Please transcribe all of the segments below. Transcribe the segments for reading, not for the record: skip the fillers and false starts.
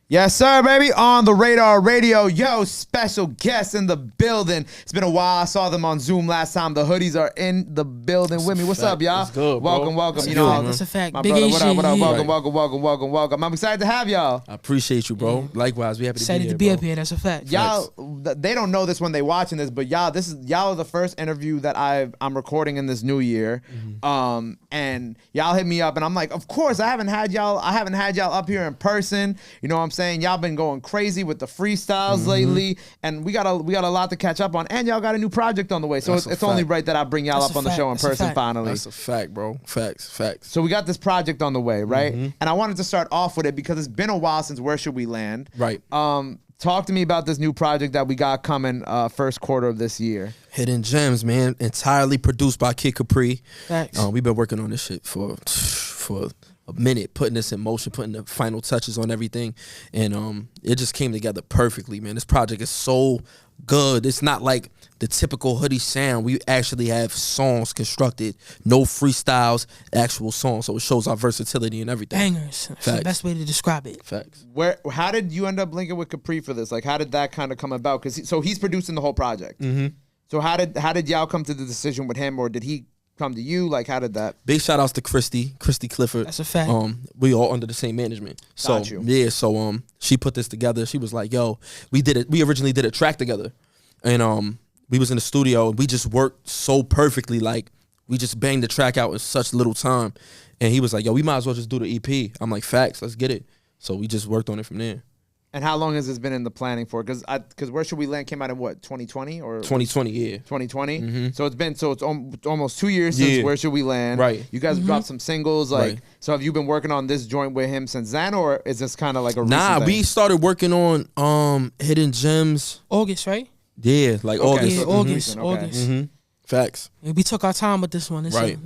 Yes, sir, baby. On the Radar Radio. Yo, special guests in the building. It's been a while. I saw them on Zoom last time. The Hoodies are in the building with me. What's up, y'all? That's good, welcome. That's you good, know, that's a fact. My Big brother, Asian, what up? yeah. Welcome. I'm excited to have y'all. I appreciate you, bro. Likewise, we happy Excited to be here, up here. That's a fact. Y'all, they don't know this when they watching this, but y'all are the first interview that I'm recording in this new year. And y'all hit me up, and I'm like, of course, I haven't had y'all up here in person. You know what I'm saying? Y'all been going crazy with the freestyles lately, and we got a lot to catch up on, and y'all got a new project on the way. So it's only right that I bring y'all up on the show in person finally. That's a fact, bro. Facts. So we got this project on the way, right? And I wanted to start off with it because it's been a while since Where Should We Land? Right. Talk to me about this new project that we got coming first quarter of this year. Hidden Gems, man. Entirely produced by Kid Capri. Facts. We've been working on this shit for a minute, putting this in motion, putting the final touches on everything, and it just came together perfectly, man. This project is so good. It's not like the typical Hoodie sound. We actually have songs constructed, no freestyles, actual songs, so it shows our versatility and everything. Bangers. That's the best way to describe it. Facts. How did you end up linking with Capri for this? Like, how did that kind of come about? Because he's producing the whole project. So how did y'all come to the decision with him, or did he come to you? Like, how did that? Big shout outs to Christy Clifford. That's a fact. We all under the same management. So Got you. yeah, so she put this together. She was like, yo, we originally did a track together. And we was in the studio and we just worked so perfectly. Like, we just banged the track out in such little time. And he was like, yo, we might as well just do the EP. I'm like, facts, let's get it. So we just worked on it from there. And how long has this been in the planning for? Because Where Should We Land came out in what, 2020 or 2020, yeah. 2020. So it's almost 2 years since Where Should We Land? Right. You guys dropped some singles, like so. Have you been working on this joint with him since then, or is this kind of like a recent thing? We started working on Hidden Gems August, right? Yeah, like August. Yeah, August. August. Facts. Yeah, we took our time with this one. It's Right.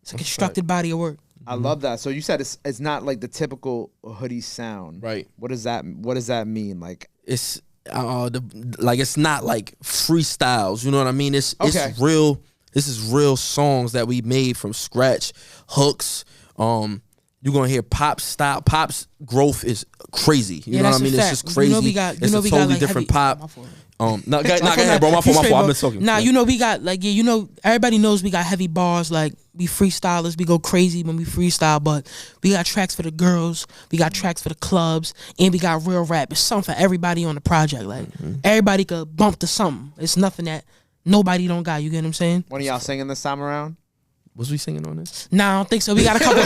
It's a constructed body of work. I love that. So you said it's not like the typical Hoodie sound. Right. What does that mean? Like, It's it's not like freestyles, you know what I mean? It's real. This is real songs that we made from scratch, hooks. You're gonna hear Pop's style. Pop's growth is crazy. You know what I mean? It's just crazy. It's a totally different pop. Go ahead, bro. My fault. I've been talking. Nah, we got everybody knows we got heavy bars. Like, we freestylers, we go crazy when we freestyle, but we got tracks for the girls, we got tracks for the clubs, and we got real rap. It's something for everybody on the project. Like, everybody could bump to something. It's nothing that nobody don't got. You get what I'm saying? One of y'all singing this time around? Was we singing on this? Nah, I don't think so. We got a couple.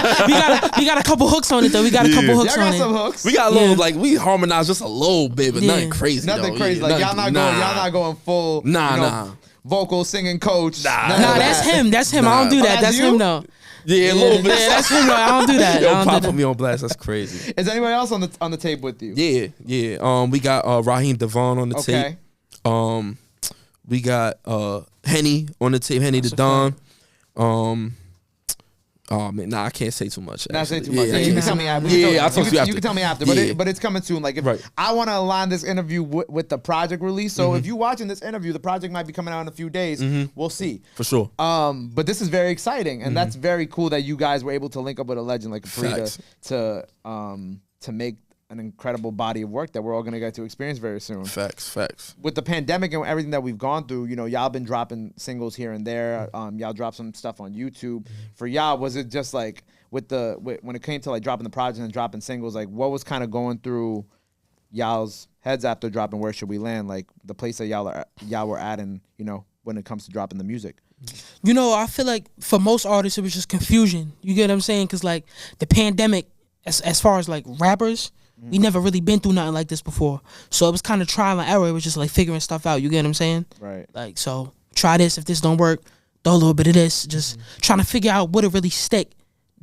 we got a couple hooks on it though. We got a couple hooks Y'all on got it. some hooks. We got a little we harmonized just a little bit, but nothing crazy. Nothing though. crazy. Yeah, Like, nothing, y'all not going full. Nah. Vocal singing coach. Nah, that's him. That's him. I don't do that. That's him though. Yeah, a little bit. Yeah, that's him though. I don't do that. Yo, Pop put me on blast. That's crazy. Is anybody else on the tape with you? Yeah. We got Raheem Devon on the tape. We got Henny on the tape. Henny the Don. Oh man, I can't say too much. Not say too much. Yeah, you can tell me after. I'll talk to you after. You can tell me after, but it's coming soon. Like, if I want to align this interview with the project release. So if you're watching this interview, the project might be coming out in a few days. We'll see. For sure. But this is very exciting, and that's very cool that you guys were able to link up with a legend like Capri to make an incredible body of work that we're all gonna get to experience very soon. Facts. With the pandemic and everything that we've gone through, y'all been dropping singles here and there. Y'all dropped some stuff on YouTube. For y'all, was it just like when it came to like dropping the project and dropping singles, like what was kind of going through y'all's heads after dropping Where Should We Land? Like the place that y'all were at, and when it comes to dropping the music. I feel like for most artists it was just confusion. You get what I'm saying? Because like the pandemic, as far as like rappers, we never really been through nothing like this before. So it was kind of trial and error. It was just like figuring stuff out. You get what I'm saying? Right. Like, so try this. If this don't work, throw a little bit of this. Just trying to figure out what it really stick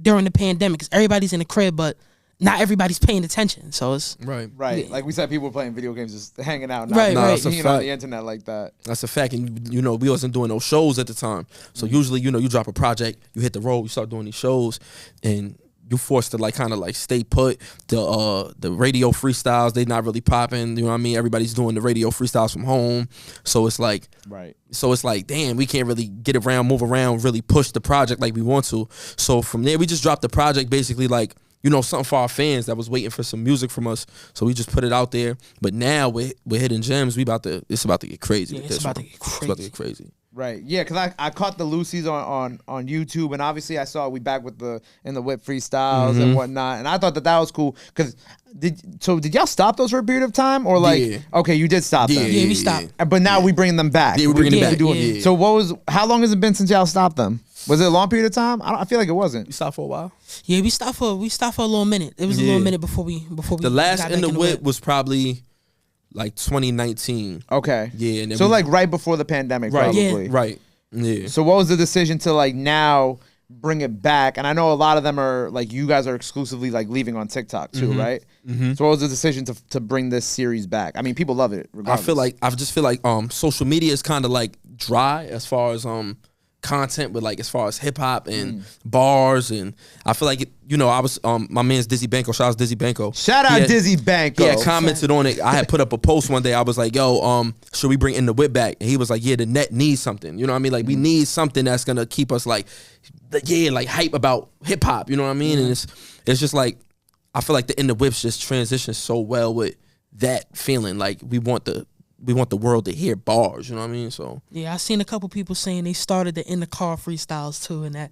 during the pandemic. Because everybody's in the crib, but not everybody's paying attention. So it's... Right. Yeah. Like we said, people were playing video games, just hanging out. Right. That's a being fact. on the internet like that. That's a fact. And, we wasn't doing no shows at the time. So usually, you drop a project, you hit the road, you start doing these shows, and... you forced to kind of stay put. The radio freestyles, they not really popping. You know what I mean? Everybody's doing the radio freestyles from home. So it's like, So it's like, damn, we can't really get around, move around, really push the project like we want to. So from there, we just dropped the project basically something for our fans that was waiting for some music from us. So we just put it out there. But now with Hidden Gems, it's about to get crazy. Yeah, it's about to get crazy. Right, yeah, because I caught the Lucy's on YouTube, and obviously I saw we back with the In the Whip freestyles and whatnot, and I thought that was cool. Because did y'all stop those for a period of time, or like okay, you did stop them? Yeah, we stopped. But now we bringing them back. Yeah, we're bringing them back. Yeah. So how long has it been since y'all stopped them? Was it a long period of time? I feel like it wasn't. You stopped for a while. Yeah, we stopped for a little minute. It was a little minute before we. The last In the Whip was probably like 2019. Okay. Yeah, and so like right before the pandemic, right? Probably. Yeah. Right. Yeah. So what was the decision to like now bring it back? And I know a lot of them are like you guys are exclusively like leaving on TikTok too, right? So what was the decision to bring this series back? I mean, people love it. Regardless. I just feel like social media is kind of like dry as far as content, but like as far as hip hop and bars, and I feel like I was my man's Dizzy Banko. Shout out Dizzy Banko. Shout out Dizzy Banko. He had commented on it. I had put up a post one day. I was like, "Yo, should we bring In the Whip back?" And he was like, "Yeah, the net needs something." You know what I mean? Like we need something that's gonna keep us like hype about hip hop. You know what I mean? And it's just like I feel like the In the Whips just transitions so well with that feeling. Like we want the world to hear bars, you know what I mean? So yeah, I seen a couple people saying they started the In the Car freestyles too, and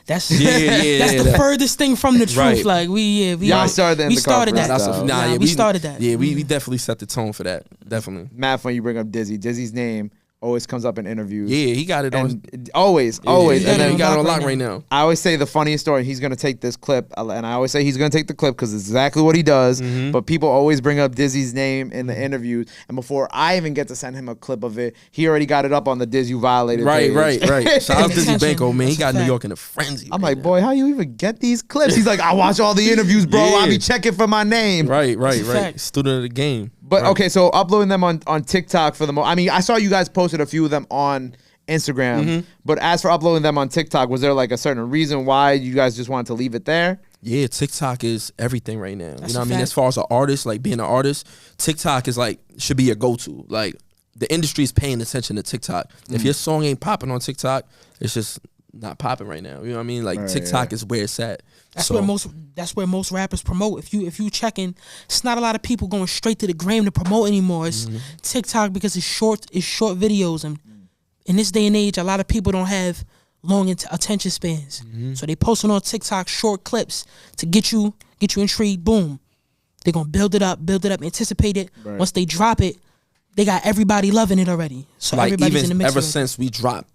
that's the furthest thing from the truth. Right. Like y'all started the In the Car freestyles. We started that. Yeah, we definitely set the tone for that. Definitely. Mad fun you bring up Dizzy. Dizzy's name always comes up in interviews. Yeah, he got it on. Always. And then he got it on lock right now. I always say the funniest story. He's gonna take this clip, and I always say he's gonna take the clip because it's exactly what he does. But people always bring up Dizzy's name in the interviews, and before I even get to send him a clip of it, he already got it up on the Diz You Violated page. Right. Shout out Dizzy Banko, man. He got New York in a frenzy. I'm like, boy, how you even get these clips? He's like, I watch all the interviews, bro. I be checking for my name. Right. Student of the game. But okay, so uploading them on TikTok for the most. I mean, I saw you guys posted a few of them on Instagram. But as for uploading them on TikTok, was there like a certain reason why you guys just wanted to leave it there? Yeah, TikTok is everything right now. You know what I mean? As far as an artist, like being an artist, TikTok is like should be your go-to. Like the industry is paying attention to TikTok. If your song ain't popping on TikTok, it's just not popping right now. You know what I mean? Like TikTok is where it's at. That's where most rappers promote. If you checking, it's not a lot of people going straight to the gram to promote anymore. It's TikTok because it's short videos, and in this day and age, a lot of people don't have long attention spans. So they posting on TikTok short clips to get you intrigued. Boom, they're gonna build it up, anticipate it. Once they drop it, they got everybody loving it already. So like everybody's in the mix. Ever since we dropped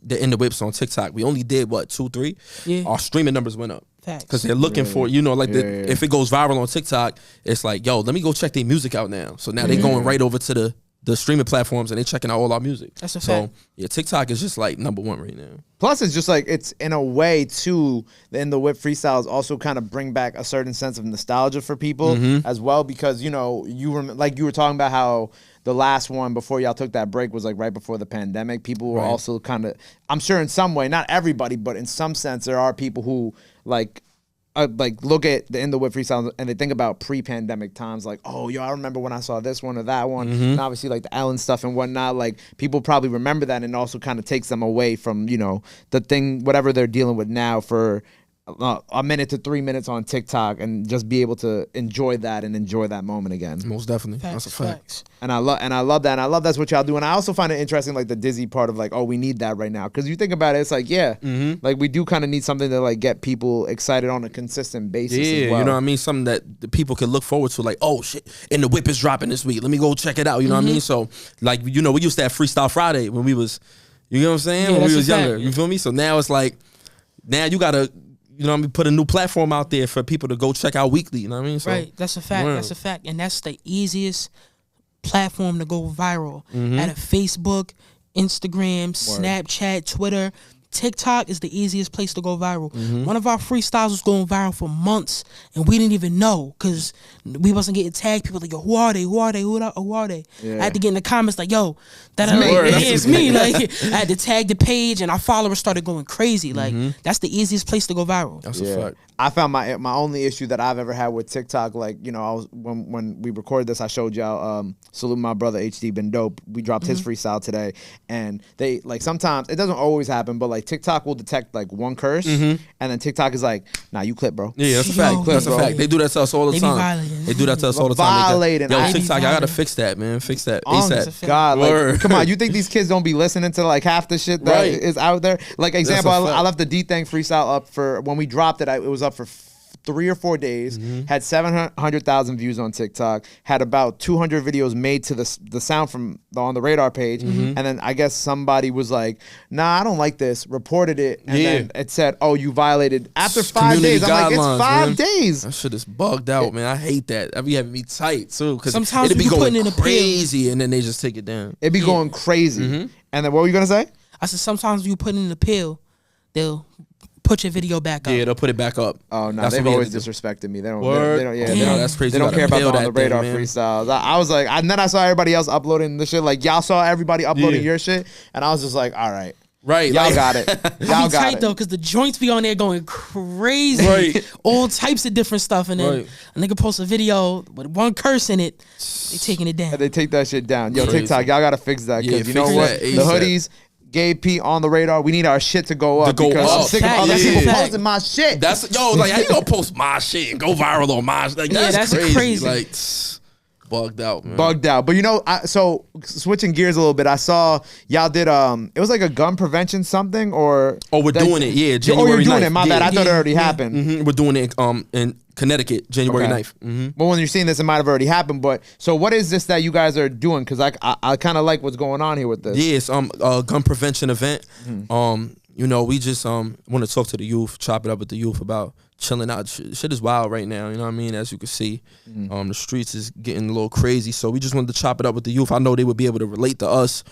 the In the Whips on TikTok, we only did 2-3. Yeah, our streaming numbers went up. Because they're looking for, if it goes viral on TikTok, it's like, yo, let me go check their music out now. So now they're going right over to the streaming platforms and they're checking out all our music. That's a fact. Yeah, TikTok is just like #1 right now. Plus, it's just like, it's in a way too, the In the Whip freestyles also kind of bring back a certain sense of nostalgia for people as well. Because, you were talking about how the last one before y'all took that break was like right before the pandemic. People were also kind of, I'm sure in some way, not everybody, but in some sense, there are people who like look at the In the Whip freestyles and they think about pre-pandemic times, like, oh, yo, I remember when I saw this one or that one, and obviously like the Ellen stuff and whatnot. Like people probably remember that, and it also kind of takes them away from the thing, whatever they're dealing with now, for a minute to 3 minutes on TikTok, and just be able to enjoy that and enjoy that moment again. Most definitely. That's a fact. And I love that. And I love that's what y'all do. And I also find it interesting, like the Dizzy part of like, oh, we need that right now. Because you think about it, it's like, like we do kind of need something to like get people excited on a consistent basis. Yeah, as well. You know what I mean? Something that the people can look forward to, like, oh shit, In the Whip is dropping this week. Let me go check it out. You know what I mean? So like, we used to have Freestyle Friday when we was, you know what I'm saying? Yeah, when we was younger. You feel me? So now it's like, now you gotta, put a new platform out there for people to go check out weekly. You know what I mean? So, right. That's a fact. That's a fact. And that's the easiest platform to go viral. Out of Facebook, Instagram, Snapchat, Twitter. TikTok is the easiest place to go viral. One of our freestyles was going viral for months, and we didn't even know because we wasn't getting tagged. People like, yo, who are they? Who are they? Who are they? Yeah. I had to get in the comments like, yo, it's me. Like, I had to tag the page, and our followers started going crazy. Like, that's the easiest place to go viral. That's a fact. I found my only issue that I've ever had with TikTok, like, I was when we recorded this, I showed y'all salute my brother HD Been Dope. We dropped his freestyle today, and they like sometimes it doesn't always happen, but like like TikTok will detect like one curse, and then TikTok is like, nah, you clip, bro. Yeah, that's a fact. That's a fact. They do that to us all the time. They do that to us all the time. Violating. Yo, TikTok, I gotta fix that, man. Fix that ASAP. God, like, come on, you think these kids don't be listening to like half the shit that is out there? Like example, I left the D-Thang freestyle up for when we dropped it. It was up for 3 or 4 days, had 700,000 views on TikTok, had about 200 videos made to the sound from on the Radar page, and then I guess somebody was like, nah, I don't like this, reported it, and then it said, oh, you violated after 5 days. I'm like, it's 5 days. That shit is bugged out, man. I hate that. That be having me tight too, because sometimes it'd be going in crazy, and then they just take it down. It'd be going crazy. And then what were you gonna say? I said sometimes you put in the pill, they'll put your video back up. Yeah, they'll put it back up. Oh no, they've always disrespected me. They don't. That's crazy. They don't care about the on the Radar freestyles. I was like, and then I saw everybody else uploading the shit. Like y'all saw everybody uploading your shit, and I was just like, all right. Right, y'all got it. Y'all got tight it. though, because the joints be on there going crazy. Right. All types of different stuff, and then a nigga posts a video with one curse in it. They taking it down. And they take that shit down. Yo, TikTok, y'all gotta fix that, because you know what? The hoodies. Gay P on the Radar. We need our shit to go up, because I'm sick of other people posting my shit. That's like, how you gonna post my shit and go viral on my shit? Like, that's crazy. Like, bugged out, man. Bugged out. But you know, so switching gears a little bit, I saw y'all did it was like a gun prevention something, or we're doing it. Yeah, January 9th. You're doing it. My bad. I thought it already happened. We're doing it in Connecticut, January 9th. But when you're seeing this, it might have already happened. But so what is this that you guys are doing? Because I kind of like what's going on here with this. Yeah, it's a gun prevention event. You know, we just want to talk to the youth, chop it up with the youth about chilling out. Shit is wild right now, you know what I mean? As you can see, the streets is getting a little crazy. So we just wanted to chop it up with the youth. I know they would be able to relate to us.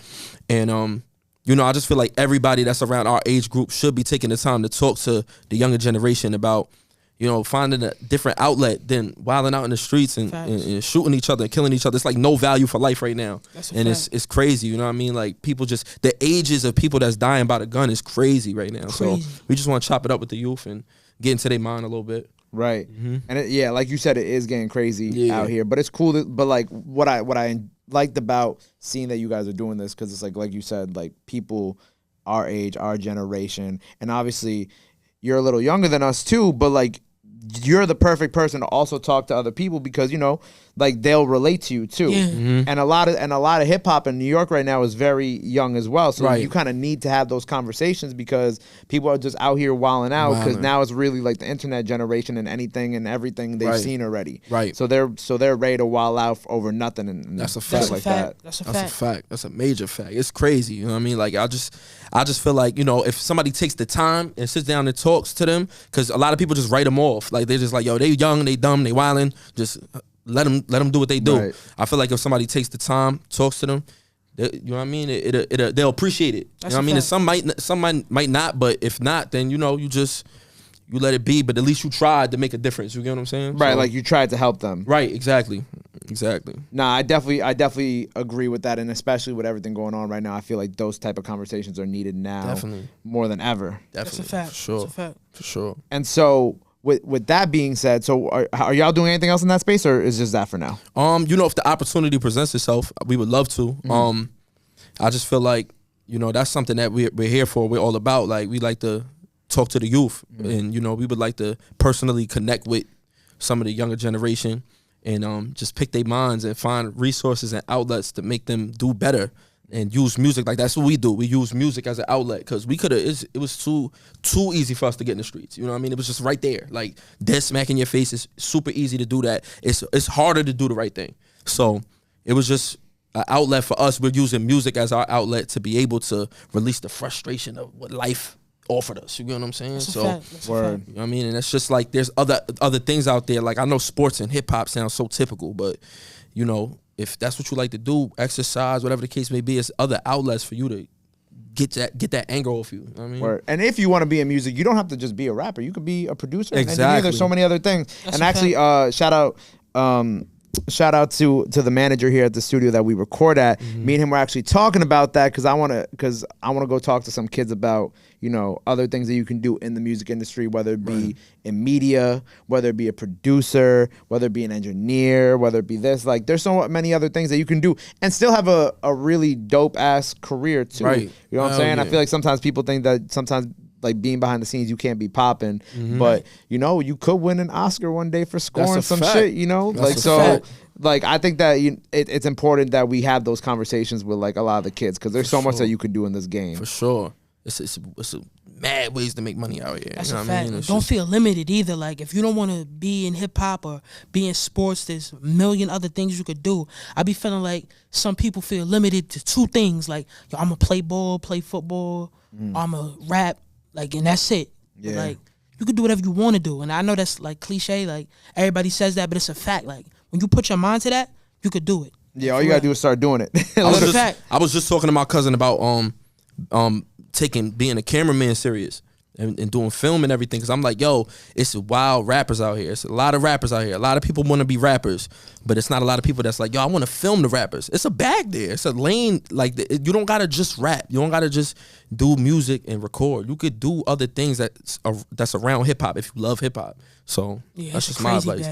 And, you know, I just feel like everybody that's around our age group should be taking the time to talk to the younger generation about, you know, finding a different outlet than wilding out in the streets and shooting each other and killing each other. It's like no value for life right now. And it's crazy, you know what I mean? Like, people just, the ages of people that's dying by the gun is crazy right now. So we just want to chop it up with the youth and get into their mind a little bit. Right. And like you said, it is getting crazy out here. But it's cool. But like what I liked about seeing that you guys are doing this, because it's like you said, like people our age, our generation, and obviously you're a little younger than us too, but like you're the perfect person to also talk to other people, because you know, like they'll relate to you too. And a lot of hip hop in New York right now is very young as well. So you kind of need to have those conversations, because people are just out here wilding out, because now it's really like the internet generation, and anything and everything they've seen already. So they're ready to wild out over nothing, and that's a fact. That's a fact. That's a major fact. It's crazy. You know what I mean? Like I just feel like, you know, if somebody takes the time and sits down and talks to them, because a lot of people just write them off. Like they're just like, yo, they young, they dumb, they wilding. Just let them do what they do. I feel like if somebody takes the time, talks to them, you know what I mean? They'll appreciate it. You know what I mean? And some might not, but if not, then you know, you let it be. But at least you tried to make a difference. You get what I'm saying? Right, so, like you tried to help them. Right, exactly. Nah, I definitely agree with that, and especially with everything going on right now, I feel like those type of conversations are needed now more than ever. Definitely, that's a fact. For sure. And so, with that being said, so are y'all doing anything else in that space, or is just that for now? You know, if the opportunity presents itself, we would love to. I just feel like, you know, that's something that we're here for. We're all about. Like, we like to talk to the youth, and you know, we would like to personally connect with some of the younger generation, and just pick their minds and find resources and outlets to make them do better. And use music. Like, that's what we do. We use music as an outlet, because we it was too easy for us to get in the streets. You know what I mean? It was just right there. Like, dead smack in your face. It's super easy to do that. It's harder to do the right thing. So it was just an outlet for us. We're using music as our outlet to be able to release the frustration of what life offered us. You get what I'm saying? That's so word. You know what I mean? And it's just like, there's other things out there. Like, I know sports and hip hop sound so typical, but you know, if that's what you like to do, exercise, whatever the case may be, it's other outlets for you to get that anger off you. You know what I mean? Word. And if you want to be in music, you don't have to just be a rapper. You could be a producer, an engineer. There's so many other things. That's and actually, shout out shout out to the manager here at the studio that we record at. Me and him were actually talking about that because I want to go talk to some kids about, you know, other things that you can do in the music industry, whether it be in media, whether it be a producer, whether it be an engineer, whether it be this. Like, there's so many other things that you can do and still have a really dope ass career too. You know what I'm saying? I feel like sometimes people think that sometimes, like, being behind the scenes, you can't be popping, but you know, you could win an Oscar one day for scoring some shit, you know? Like, so like, I think that it's important that we have those conversations with, like, a lot of the kids, because there's so much that you could do in this game. For sure. It's a mad ways to make money out here. That's you know a fact. I mean? Don't feel limited either. Like, if you don't want to be in hip hop or be in sports, there's a million other things you could do. I be feeling like some people feel limited to two things. Like, yo, I'm gonna play ball, play football, or I'm gonna rap, like, and that's it. But, like, you could do whatever you want to do. And I know that's, like, cliche. Like, everybody says that, but it's a fact. Like, when you put your mind to that, you could do it. Yeah, all you gotta do is start doing it. I was just talking to my cousin about being a cameraman serious and doing film and everything, because I'm like, yo, it's wild rappers out here. It's a lot of rappers out here. A lot of people want to be rappers, but it's not a lot of people that's like, yo, I want to film the rappers. It's a bag there. It's a lane. Like, you don't gotta just rap. You don't gotta just do music and record. You could do other things that's around hip hop if you love hip hop. So that's just my advice.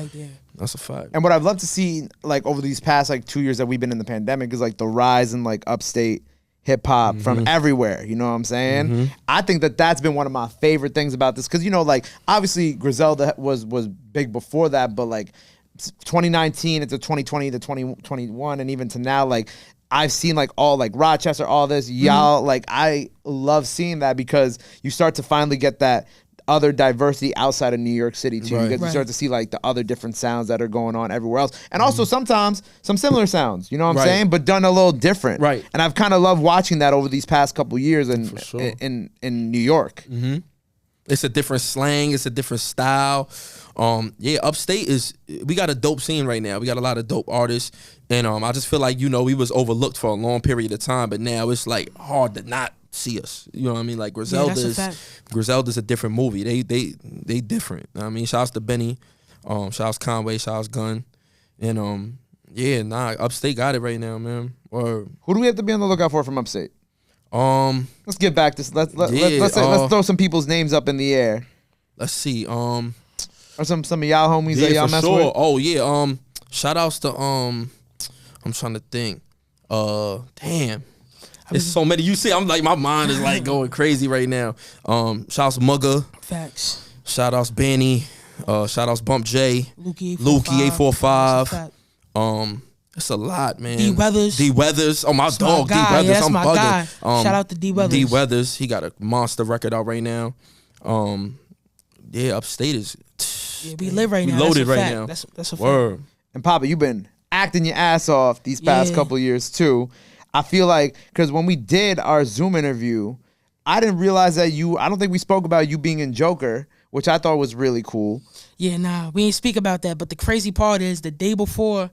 That's a fact. And what I'd love to see, like, over these past, like, 2 years that we've been in the pandemic is, like, the rise in, like, upstate hip hop from everywhere. You know what I'm saying? I think that that's been one of my favorite things about this, because, you know, like, obviously Griselda was big before that, but, like, 2019 into 2020 to 2021 and even to now, like, I've seen, like, all, like, Rochester, all this, y'all, like, I love seeing that, because you start to finally get that other diversity outside of New York City too. You start to see, like, the other different sounds that are going on everywhere else, and also sometimes some similar sounds, you know what I'm saying, but done a little different. And I've kind of loved watching that over these past couple years in New York. It's a different slang, it's a different style. Upstate we got a dope scene right now. We got a lot of dope artists, and I just feel like, you know, we was overlooked for a long period of time, but now it's, like, hard to not see us. You know what I mean? Like, Griselda's a different movie. They different. I mean, shouts to Benny, shouts Conway, shouts Gunn, and Upstate got it right now, man. Or who do we have to be on the lookout for from Upstate? Let's get back to let's throw some people's names up in the air. Let's see. Or some of y'all homies that y'all mess with. Oh yeah. Shout outs to I'm trying to think. Damn. There's so many. You see, I'm like, my mind is, like, going crazy right now. Shout outs Mugga. Facts. Shout outs Benny. Shout outs Bump J. Lukey 845. It's a lot, man. D Weathers. Oh, my dog, D Weathers. Yeah, that's I'm my bugging. guy. Shout out to D Weathers. D Weathers. He got a monster record out right now. Upstate is. Yeah, we live right now. We loaded right now. That's a fact. Word. And Papa, you've been acting your ass off these past couple years too. I feel like, because when we did our Zoom interview, I didn't realize that I don't think we spoke about you being in Joker, which I thought was really cool. Yeah, nah, we ain't speak about that. But the crazy part is, the day before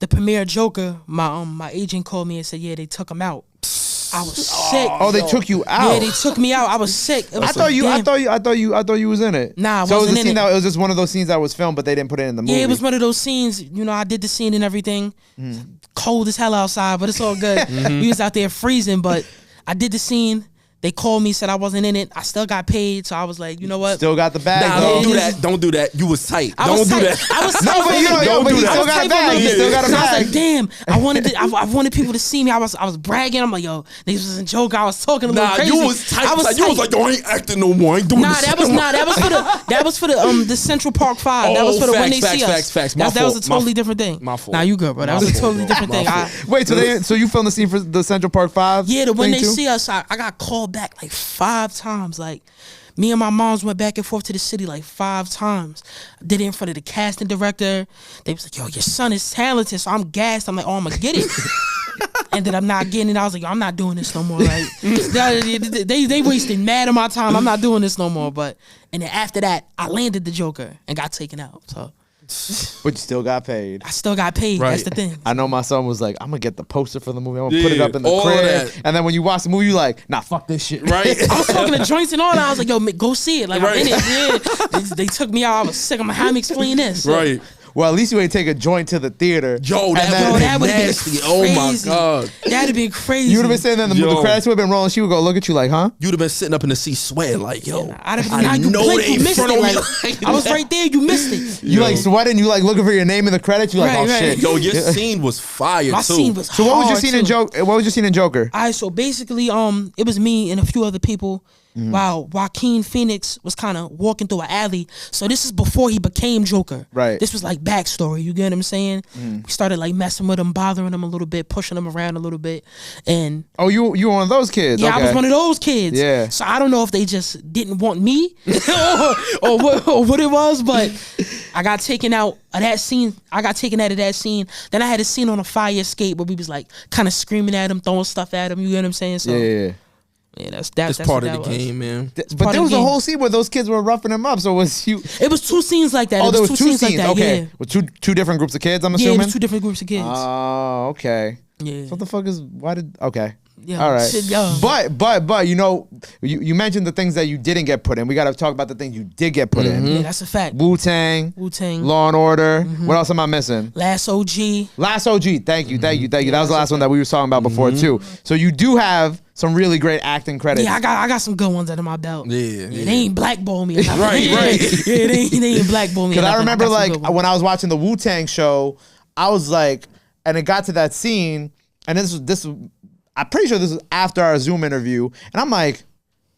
the premiere of Joker, my agent called me and said, yeah, they took him out. I was sick. Oh, they took you out. Yeah, they took me out. I was sick. I thought you was in it. Nah, I wasn't in it. It was just one of those scenes that was filmed, but they didn't put it in the movie. Yeah, it was one of those scenes. You know, I did the scene and everything. Cold as hell outside, but it's all good. We was out there freezing, but I did the scene. They called me, said I wasn't in it. I still got paid, so I was like, you know what? Still got the bag. Nah, don't do that. Don't do that. You was tight. I was tight. No, but he still got a bag. He still got a bag. I was like, damn. I wanted people to see me. I was bragging. I'm like, yo, this was a joke. I was talking a little crazy. You was tight. You was like, yo, I ain't acting no more. I ain't doing this. That was for the Central Park 5. That was for the When They See Us. Facts. That was a totally different thing. My fault. Nah, you good, bro. That was a totally different thing. Wait, so you filmed the scene for the Central Park 5? Yeah, the When They See Us. I got called back like 5 times. Like, me and my moms went back and forth to the city like 5 times. I did it in front of the casting director. They was like, yo, your son is talented. So I'm gassed. I'm like, oh, I'm gonna get it. And then I'm not getting it. I was like, yo, I'm not doing this no more. Like, they wasted mad of my time. I'm not doing this no more. And then after that, I landed the Joker and got taken out. So. But you still got paid. I still got paid. Right. That's the thing. I know my son was like, I'm gonna get the poster for the movie. I'm gonna put it up in the crib. And then when you watch the movie, you like, nah, fuck this shit. Right. I was talking to joints and all that. I was like, yo, go see it. Like, I'm in it. Yeah. They took me out. I was sick. I'm like, how am I explain this? Right. well, at least you ain't take a joint to the theater. Yo, that would have been nasty. Oh my God. That'd have been crazy. You would have been sitting there, the credits would have been rolling. She would go look at you like, huh? You'd have been sitting up in the seat sweating like, yo, I know they in front of me. Like, I was right there. You missed it. You like sweating. You like looking for your name in the credits. You like, oh shit. Yo, your scene was fire too. My scene was so what was your scene in Joker? What was your scene in Joker? All right, so basically, it was me and a few other people. While Joaquin Phoenix was kind of walking through an alley. So this is before he became Joker. Right. This was like backstory. You get what I'm saying? We started like messing with him, bothering him a little bit, pushing him around a little bit, and you were one of those kids. Yeah, okay. I was one of those kids. Yeah. So I don't know if they just didn't want me or what it was, but I got taken out of that scene. Then I had a scene on a fire escape where we was like kind of screaming at him, throwing stuff at him. You get what I'm saying? So yeah. Yeah, that's part of the game, man. But there was a whole scene where those kids were roughing him up. So was you? It was two scenes like that. Oh, there was two scenes like that. Okay, yeah. with two different groups of kids. I'm assuming. Yeah, it was two different groups of kids. Oh, okay. Yeah. So what the fuck is? Why did? Okay. Yeah, all right. shit, yo. But you know, you mentioned the things that you didn't get put in. We got to talk about the things you did get put in. Yeah, that's a fact. Wu-Tang, Law and Order. What else am I missing? Last OG. Thank you. That was the last one that we were talking about before too. So you do have some really great acting credits. Yeah, I got some good ones under my belt. Yeah. They ain't blackball me. Right. Yeah, they ain't blackball me. Because I remember like when I was watching the Wu-Tang show, I was like, and it got to that scene, and this was I'm pretty sure this was after our Zoom interview, and I'm like,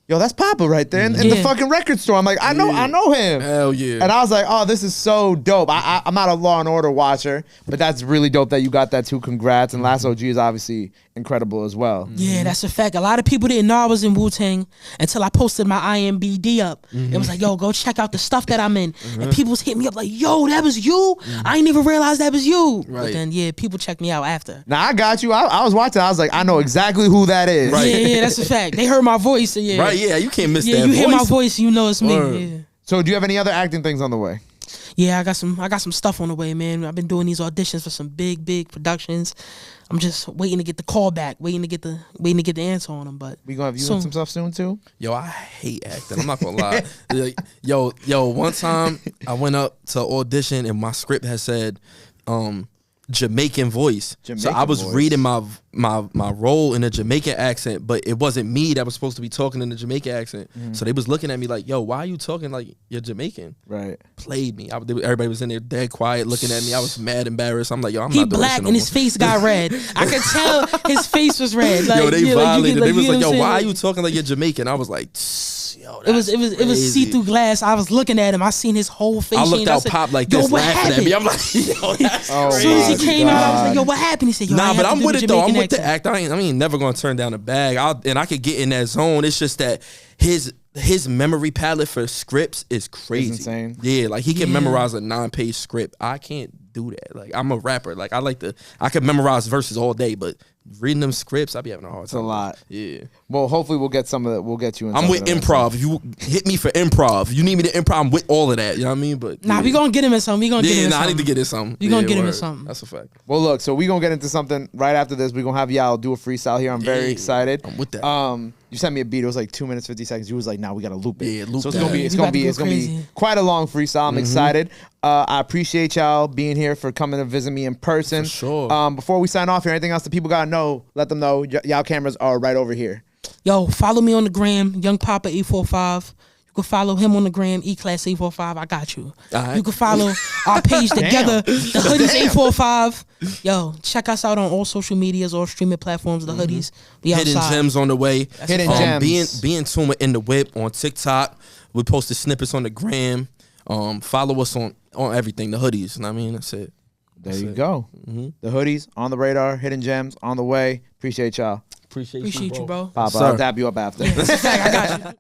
yo, that's Papa right there in the fucking record store. I'm like, I know him. Hell yeah. And I was like, oh, this is so dope. I'm not a Law and Order watcher, but that's really dope that you got that too. Congrats. And Last OG is obviously incredible as well. Yeah, that's a fact. A lot of people didn't know I was in Wu-Tang until I posted my IMBD up. It was like, yo, go check out the stuff that I'm in. And people was hitting me up like, yo, that was you? I didn't even realize that was you. Right. But then, yeah, people checked me out after. Now, I got you. I was watching. I was like, I know exactly who that is. Right. Yeah, that's a fact. They heard my voice. So yeah. Right, yeah, you can't miss that you voice. hear my voice, you know it's me. Yeah. So do you have any other acting things on the way? Yeah, I got some stuff on the way, man. I've been doing these auditions for some big productions. I'm just waiting to get the call back, waiting to get the answer on them. But we gonna have you in some stuff soon too. Yo, I hate acting. I'm not gonna lie. Yo, one time I went up to audition and my script had said Jamaican voice. So I was reading my role in a Jamaican accent, but it wasn't me that was supposed to be talking in a Jamaican accent. So they was looking at me like, yo, why are you talking like you're Jamaican? Right. Played me. Everybody was in there dead quiet looking at me. I was mad embarrassed. I'm like, yo, I'm he not doing black this no and more. his face got red. I could tell his face was red. Like, yo, they violated. They was like, yo, why are you you talking like you're Jamaican? I was like, yo, it was see-through glass. I was looking at him. I seen his whole face. I looked out, Pop like this, laughing at me. I'm like, yo, that's crazy. As soon as he came out, I was like, yo, what happened? He said, yo, nah, but I'm with it though. I'm with the accent. act. I ain't never gonna turn down a bag. I could get in that zone. It's just that his memory palette for scripts is crazy. It's insane. Yeah, like he can memorize a 9-page script. I can't do that. Like I'm a rapper. Like I could memorize verses all day, but reading them scripts, I be having a hard time. It's a lot. Yeah. Well, hopefully we'll get some of that. We'll get you in. I'm with improv. If you hit me for improv, you need me to improv. I'm with all of that. You know what I mean? But Nah, we gonna get him in something. I need to get in something. We gonna get him in something. That's a fact. Well, look. So we gonna get into something right after this. We gonna have y'all do a freestyle here. I'm very excited. I'm with that. You sent me a beat. It was like 2 minutes 50 seconds. You was like, "Nah, we gotta loop it." Yeah, loop so it's that. gonna be quite a long freestyle. I'm excited. I appreciate y'all being here for coming to visit me in person. For sure. Before we sign off here, anything else that people gotta know? Let them know. Y'all cameras are right over here. Yo, follow me on the gram, Young Papa 845. You can follow him on the gram, E-Class 845. I got you. Right. You can follow our page together, the Hoodies 845. Yo, check us out on all social medias, all streaming platforms, the Hoodies. We Hidden outside. Gems on the way. Hidden Gems. Being tuned with In the Whip on TikTok. We posted snippets on the gram. Follow us on everything, the Hoodies. And I mean, that's it. There you go. The Hoodies on the radar. Hidden Gems on the way. Appreciate y'all. Appreciate you, bro. Papa, I'll dap you up after. I got you.